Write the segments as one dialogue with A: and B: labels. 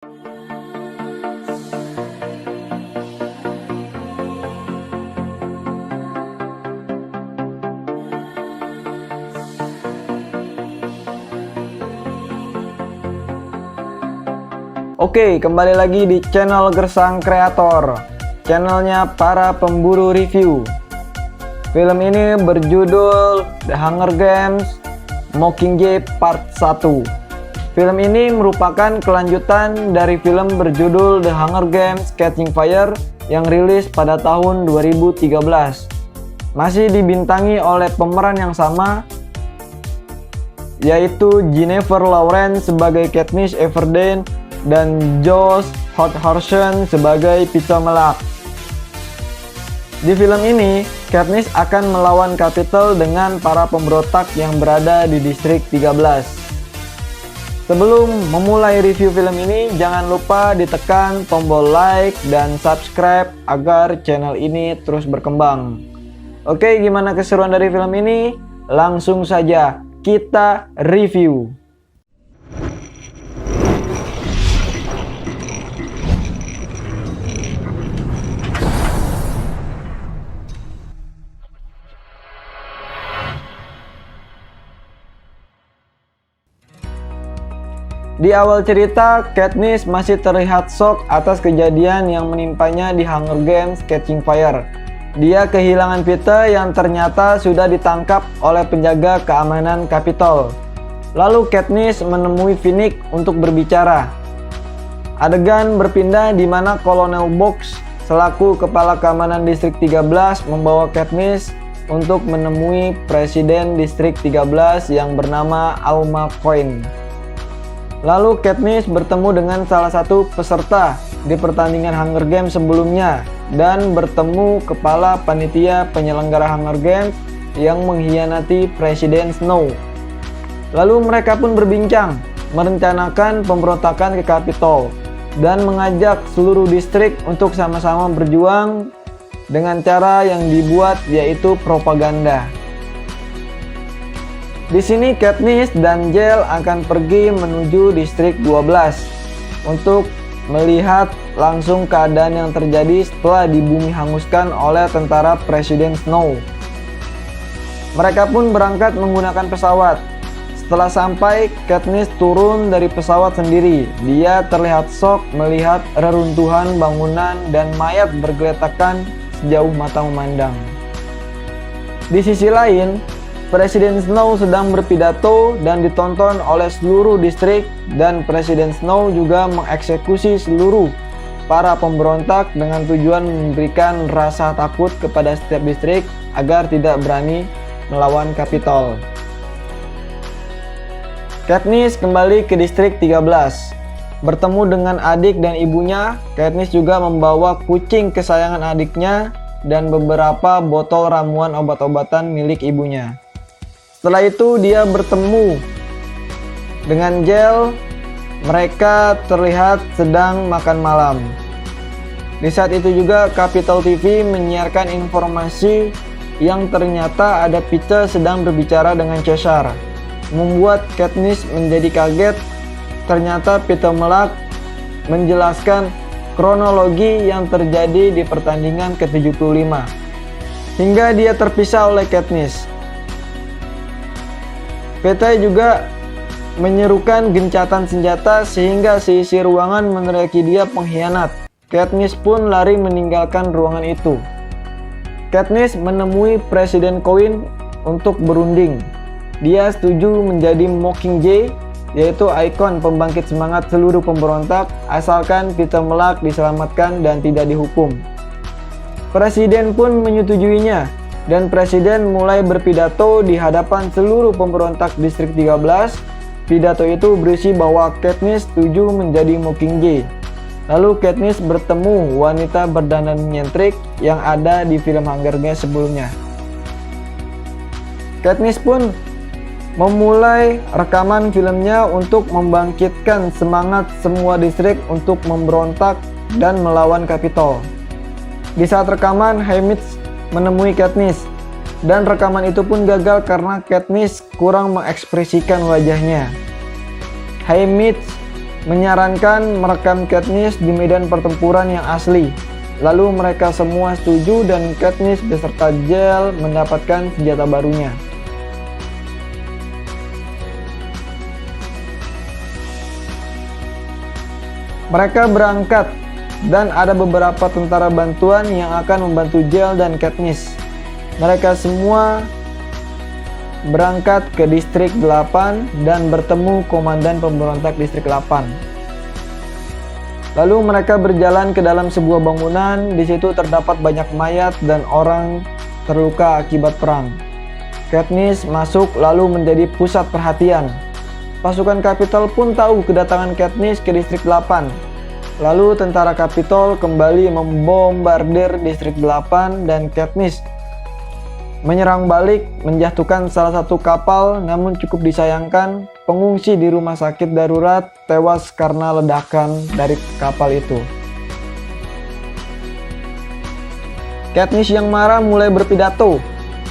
A: Oke, kembali lagi di channel Gersang Kreator, channelnya para pemburu review. Film ini berjudul The Hunger Games Mockingjay Part 1. Film ini merupakan kelanjutan dari film berjudul The Hunger Games Catching Fire yang rilis pada tahun 2013. Masih dibintangi oleh pemeran yang sama, yaitu Jennifer Lawrence sebagai Katniss Everdeen dan Josh Hutcherson sebagai Peeta Mellark. Di film ini, Katniss akan melawan Capitol dengan para pemberontak yang berada di Distrik 13. Sebelum memulai review film ini, jangan lupa ditekan tombol like dan subscribe agar channel ini terus berkembang. Oke, gimana keseruan dari film ini? Langsung saja kita review. Di awal cerita, Katniss masih terlihat shock atas kejadian yang menimpanya di Hunger Games Catching Fire. Dia kehilangan Peeta yang ternyata sudah ditangkap oleh penjaga keamanan Capitol. Lalu Katniss menemui Finnick untuk berbicara. Adegan berpindah di mana Kolonel Box selaku kepala keamanan Distrik 13 membawa Katniss untuk menemui Presiden Distrik 13 yang bernama Alma Coin. Lalu Katniss bertemu dengan salah satu peserta di pertandingan Hunger Games sebelumnya dan bertemu kepala panitia penyelenggara Hunger Games yang mengkhianati Presiden Snow. Lalu mereka pun berbincang, merencanakan pemberontakan ke Capitol dan mengajak seluruh distrik untuk sama-sama berjuang dengan cara yang dibuat, yaitu propaganda. Di sini Katniss dan Jell akan pergi menuju Distrik 12 untuk melihat langsung keadaan yang terjadi setelah di bumi hanguskan oleh tentara Presiden Snow. Mereka pun berangkat menggunakan pesawat. Setelah sampai, Katniss turun dari pesawat sendiri. Dia terlihat shock melihat reruntuhan bangunan dan mayat bergeletakan sejauh mata memandang. Di sisi lain, Presiden Snow sedang berpidato dan ditonton oleh seluruh distrik, dan Presiden Snow juga mengeksekusi seluruh para pemberontak dengan tujuan memberikan rasa takut kepada setiap distrik agar tidak berani melawan Capitol. Katniss kembali ke Distrik 13. Bertemu dengan adik dan ibunya, Katniss juga membawa kucing kesayangan adiknya dan beberapa botol ramuan obat-obatan milik ibunya. Setelah itu dia bertemu dengan Jell. Mereka terlihat sedang makan malam. Di saat itu juga Capitol TV menyiarkan informasi yang ternyata ada Peeta sedang berbicara dengan Caesar. Membuat Katniss menjadi kaget. Ternyata Peeta Mellark menjelaskan kronologi yang terjadi di pertandingan ke-75 hingga dia terpisah oleh Katniss. Peeta juga menyerukan gencatan senjata sehingga seisi ruangan meneriaki dia pengkhianat. Katniss pun lari meninggalkan ruangan itu. Katniss menemui Presiden Coin untuk berunding. Dia setuju menjadi Mockingjay, yaitu ikon pembangkit semangat seluruh pemberontak, asalkan Peeta Mellark diselamatkan dan tidak dihukum. Presiden pun menyetujuinya. Dan Presiden mulai berpidato di hadapan seluruh pemberontak Distrik 13. Pidato itu berisi bahwa Katniss setuju menjadi Mockingjay. Lalu Katniss bertemu wanita berdandan nyentrik yang ada di film Hunger Games sebelumnya. Katniss pun memulai rekaman filmnya untuk membangkitkan semangat semua distrik untuk memberontak dan melawan Capitol. Di saat rekaman, Haymitch menemui Katniss, dan rekaman itu pun gagal karena Katniss kurang mengekspresikan wajahnya. Haymitch menyarankan merekam Katniss di medan pertempuran yang asli. Lalu mereka semua setuju dan Katniss beserta Gel mendapatkan senjata barunya. Mereka berangkat dan ada beberapa tentara bantuan yang akan membantu Gel dan Katniss. Mereka semua berangkat ke distrik 8 dan bertemu komandan pemberontak distrik 8. Lalu mereka berjalan ke dalam sebuah bangunan. Di situ terdapat banyak mayat dan orang terluka akibat perang. Katniss masuk lalu menjadi pusat perhatian. Pasukan Capitol pun tahu kedatangan Katniss ke distrik 8. Lalu tentara Capitol kembali membombardir distrik 8 dan Katniss menyerang balik, menjatuhkan salah satu kapal. Namun cukup disayangkan, pengungsi di rumah sakit darurat tewas karena ledakan dari kapal itu. Katniss yang marah mulai berpidato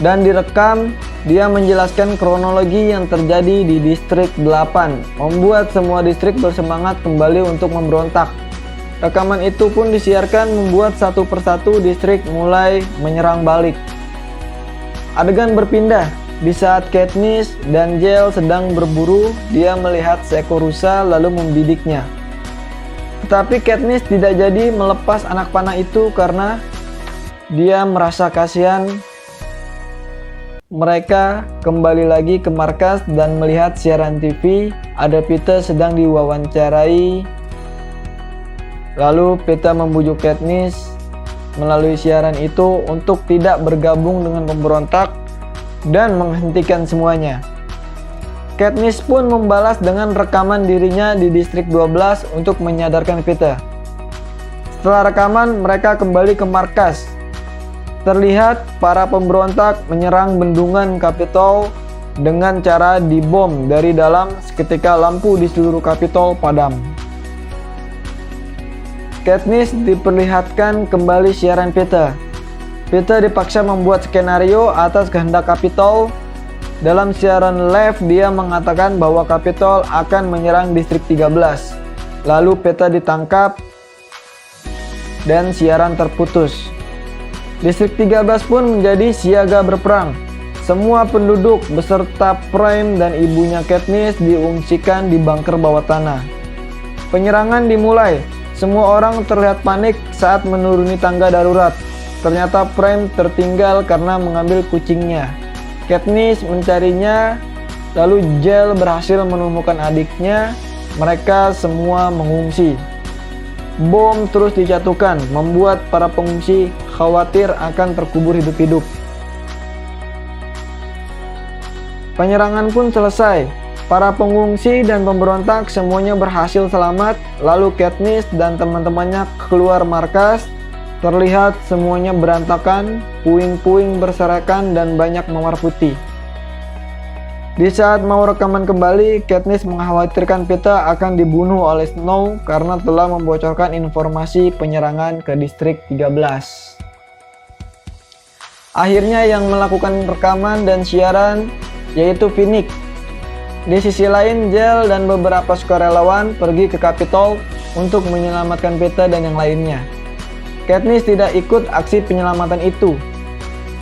A: dan direkam. Dia menjelaskan kronologi yang terjadi di distrik 8, membuat semua distrik bersemangat kembali untuk memberontak. Rekaman itu pun disiarkan, membuat satu persatu distrik mulai menyerang balik. Adegan berpindah. Di saat Katniss dan Gel sedang berburu, dia melihat seekor rusa lalu membidiknya. Tetapi Katniss tidak jadi melepas anak panah itu karena dia merasa kasihan. Mereka kembali lagi ke markas dan melihat siaran TV. Ada Peeta sedang diwawancarai. Lalu Peeta membujuk Katniss melalui siaran itu untuk tidak bergabung dengan pemberontak dan menghentikan semuanya. Katniss pun membalas dengan rekaman dirinya di distrik 12 untuk menyadarkan Peeta. Setelah rekaman, mereka kembali ke markas. Terlihat para pemberontak menyerang bendungan Capitol dengan cara dibom dari dalam. Seketika lampu di seluruh Capitol padam. Katniss diperlihatkan kembali siaran Peeta. Peeta dipaksa membuat skenario atas kehendak Capitol. Dalam siaran live dia mengatakan bahwa Capitol akan menyerang distrik 13. Lalu Peeta ditangkap dan siaran terputus. Distrik 13 pun menjadi siaga berperang. Semua penduduk beserta Prime dan ibunya Katniss diungsikan di bunker bawah tanah. Penyerangan dimulai. Semua orang terlihat panik saat menuruni tangga darurat. Ternyata Prime tertinggal karena mengambil kucingnya. Katniss mencarinya, lalu Gel berhasil menemukan adiknya. Mereka semua mengungsi. Bom terus dijatuhkan, membuat para pengungsi khawatir akan terkubur hidup-hidup. Penyerangan pun selesai. Para pengungsi dan pemberontak semuanya berhasil selamat. Lalu Katniss dan teman-temannya keluar markas. Terlihat semuanya berantakan, puing-puing berserakan dan banyak mawar putih. Di saat mau rekaman kembali, Katniss mengkhawatirkan Peeta akan dibunuh oleh Snow karena telah membocorkan informasi penyerangan ke distrik 13. Akhirnya yang melakukan rekaman dan siaran yaitu Finnick. Di sisi lain, Gel dan beberapa sukarelawan pergi ke Capitol untuk menyelamatkan Peeta dan yang lainnya. Katniss tidak ikut aksi penyelamatan itu.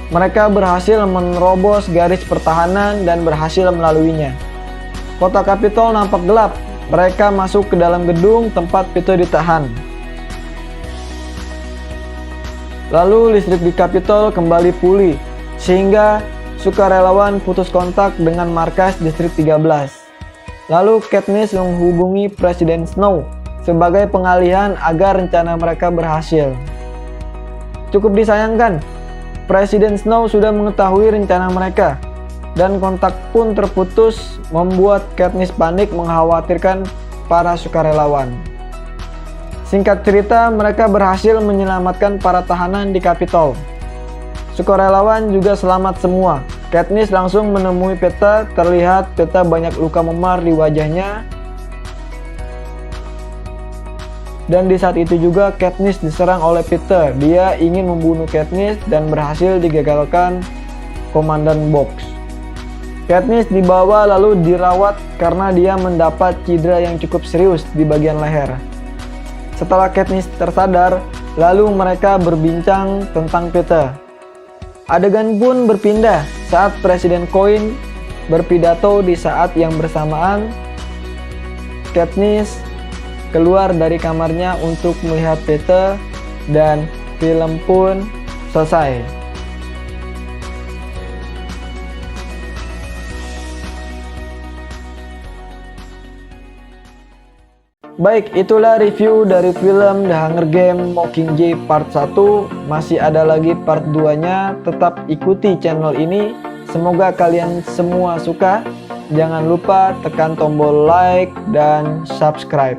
A: Mereka berhasil menerobos garis pertahanan dan berhasil melaluinya. Kota Capitol nampak gelap. Mereka masuk ke dalam gedung tempat Peeta ditahan. Lalu listrik di Capitol kembali pulih, sehingga sukarelawan putus kontak dengan markas distrik 13. Lalu Katniss menghubungi Presiden Snow sebagai pengalihan agar rencana mereka berhasil. Cukup disayangkan, Presiden Snow sudah mengetahui rencana mereka, dan kontak pun terputus, membuat Katniss panik mengkhawatirkan para sukarelawan. Singkat cerita, mereka berhasil menyelamatkan para tahanan di Capitol. Sukarelawan juga selamat semua. Katniss langsung menemui Peeta. Terlihat Peeta banyak luka memar di wajahnya. Dan di saat itu juga Katniss diserang oleh Peeta. Dia ingin membunuh Katniss dan berhasil digagalkan Komandan Box. Katniss dibawa lalu dirawat karena dia mendapat cedera yang cukup serius di bagian leher. Setelah Katniss tersadar, lalu mereka berbincang tentang Peeta. Adegan pun berpindah saat Presiden Coin berpidato di saat yang bersamaan. Katniss keluar dari kamarnya untuk melihat Peeta dan film pun selesai. Baik, itulah review dari film The Hunger Games Mockingjay Part 1. Masih ada lagi part 2-nya. Tetap ikuti channel ini. Semoga kalian semua suka. Jangan lupa tekan tombol like dan subscribe.